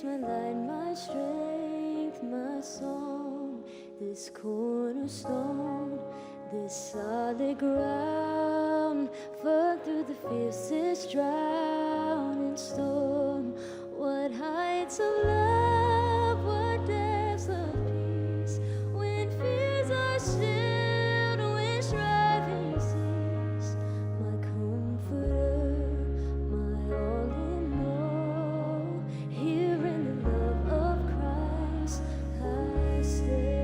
my light, my strength, my song, this cornerstone, this solid ground, far through the fiercest drought and storm. What heights of love, what depths of peace, when fears are stilled, when striving cease. My comforter, my all in all, here in the love of Christ I stand.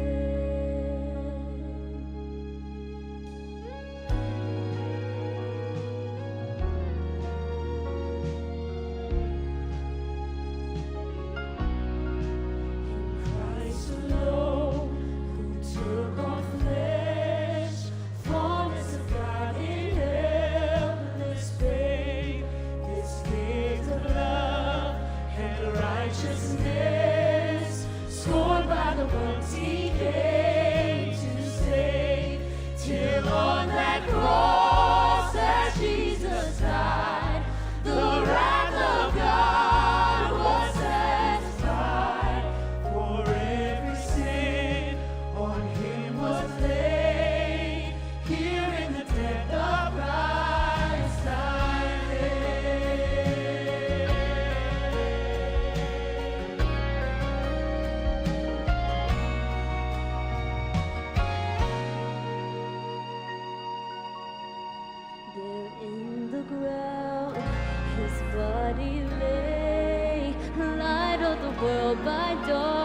Righteousness, scorned by the ones he came to save, till on that cross as Jesus died, the wrath of God was satisfied. For every sin on him was laid, here in the death of Christ I lay. There in the ground, his body lay, light of the world by dawn.